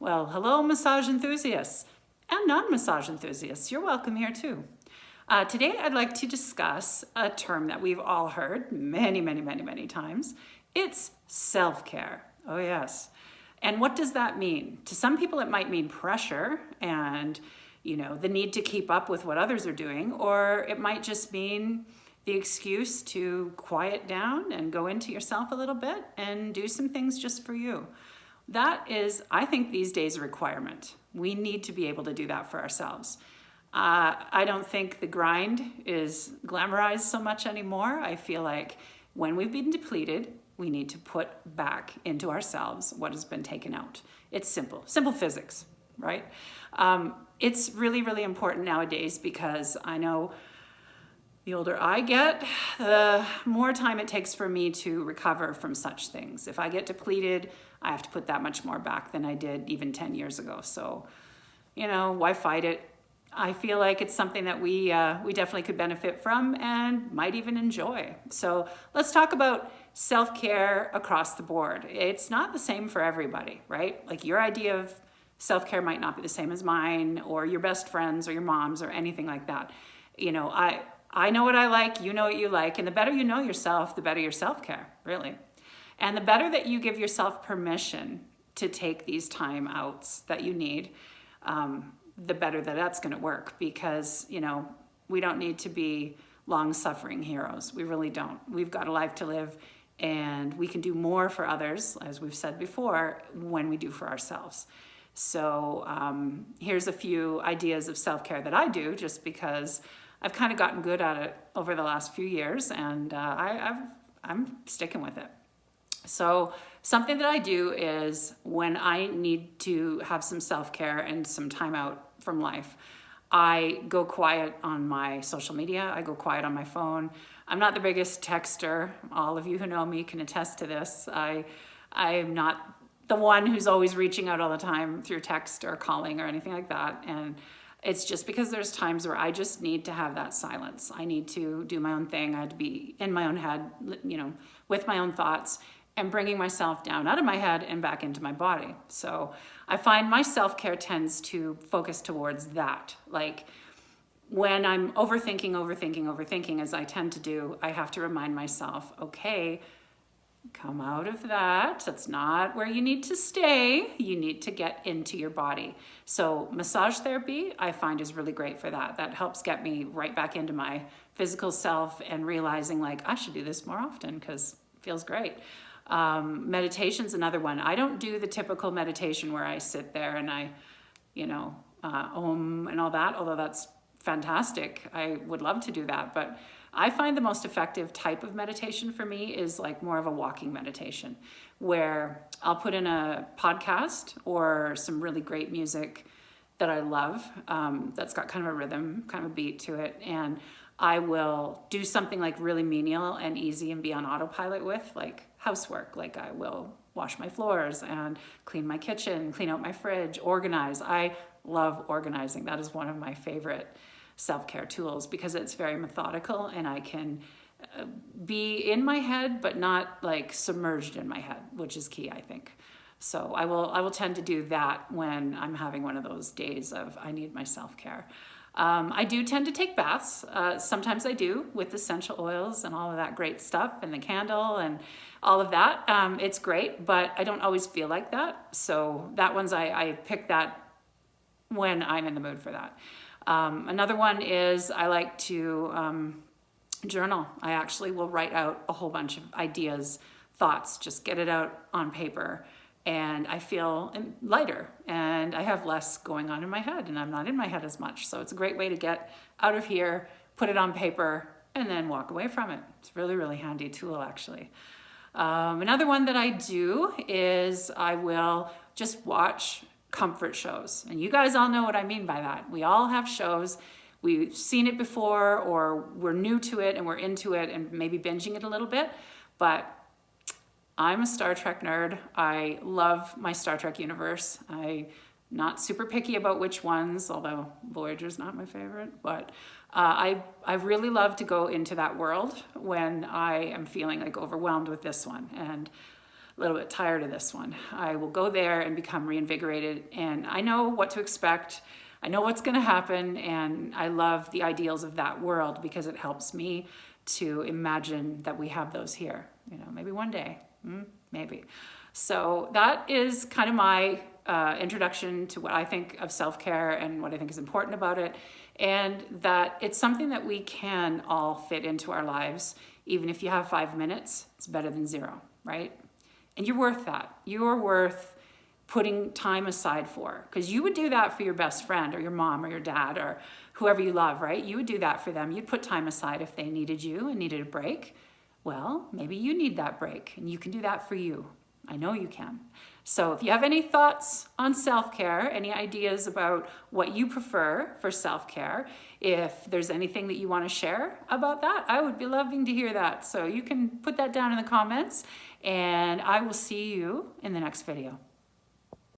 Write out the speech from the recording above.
Well, hello, massage enthusiasts and non-massage enthusiasts. You're welcome here too. Today, I'd like to discuss a term that we've all heard many times. It's self-care. Oh, yes. And what does that mean? To some people, it might mean pressure and, the need to keep up with what others are doing, or it might just mean the excuse to quiet down and go into yourself a little bit and do some things just for you. That is, I think, these days a requirement. We need to be able to do that for ourselves. I don't think the grind is glamorized so much anymore. I feel like when we've been depleted, we need to put back into ourselves what has been taken out. It's simple physics, right? It's really important nowadays because I know the older I get, the more time it takes for me to recover from such things. If I get depleted, I have to put that much more back than I did even 10 years ago. So, why fight it? I feel like it's something that we definitely could benefit from and might even enjoy. So let's talk about self-care across the board. It's not the same for everybody, right? Like your idea of self-care might not be the same as mine or your best friends or your mom's or anything like that. I know what I like, you know what you like, and the better you know yourself, the better your self-care, really. And the better that you give yourself permission to take these time outs that you need, the better that that's going to work because, we don't need to be long-suffering heroes. We really don't. We've got a life to live and we can do more for others, as we've said before, when we do for ourselves. So here's a few ideas of self-care that I do just because I've kind of gotten good at it over the last few years and I'm sticking with it. So something that I do is when I need to have some self-care and some time out from life, I go quiet on my social media. I go quiet on my phone. I'm not the biggest texter. All of you who know me can attest to this. I am not the one who's always reaching out all the time through text or calling or anything like that. And it's just because there's times where I just need to have that silence. I need to do my own thing. I had to be in my own head, with my own thoughts and bringing myself down out of my head and back into my body. So I find my self-care tends to focus towards that. Like when I'm overthinking, as I tend to do, I have to remind myself, okay, come out of that. That's not where you need to stay. You need to get into your body. So massage therapy, I find, is really great for that. That helps get me right back into my physical self and realizing like I should do this more often because it feels great. Meditation's another one. I don't do the typical meditation where I sit there and I, om and all that, although that's fantastic. I would love to do that, but I find the most effective type of meditation for me is like more of a walking meditation where I'll put in a podcast or some really great music that I love, that's got kind of a rhythm, kind of a beat to it. And I will do something like really menial and easy and be on autopilot with, like housework. Like I will wash my floors and clean my kitchen, clean out my fridge, organize. I love organizing. That is one of my favorite self-care tools because it's very methodical and I can be in my head but not like submerged in my head, which is key, I think. So I will tend to do that when I'm having one of those days of I need my self-care. I do tend to take baths. Sometimes I do with essential oils and all of that great stuff and the candle and all of that. It's great, but I don't always feel like that. So that one's I pick that when I'm in the mood for that. Another one is I like to journal. I actually will write out a whole bunch of ideas, thoughts, just get it out on paper. And I feel lighter and I have less going on in my head and I'm not in my head as much. So it's a great way to get out of here, put it on paper, and then walk away from it. It's a really handy tool, actually. Another one that I do is I will just watch comfort shows. And you guys all know what I mean by that. We all have shows. We've seen it before or we're new to it and we're into it and maybe binging it a little bit. But I'm a Star Trek nerd. I love my Star Trek universe. I'm not super picky about which ones, although Voyager's not my favorite. But I really love to go into that world when I am feeling like overwhelmed with this one. And a little bit tired of this one. I will go there and become reinvigorated, and I know what to expect. I know what's going to happen, and I love the ideals of that world because it helps me to imagine that we have those here. You know, maybe one day, maybe. So that is kind of my introduction to what I think of self-care and what I think is important about it, and that it's something that we can all fit into our lives. Even if you have 5 minutes, it's better than 0, right? And you're worth that. You're worth putting time aside for, because you would do that for your best friend or your mom or your dad or whoever you love, right? You would do that for them. You'd put time aside if they needed you and needed a break. Well, maybe you need that break, and you can do that for you. I know you can. So if you have any thoughts on self-care, any ideas about what you prefer for self-care, if there's anything that you want to share about that, I would be loving to hear that. So you can put that down in the comments, and I will see you in the next video.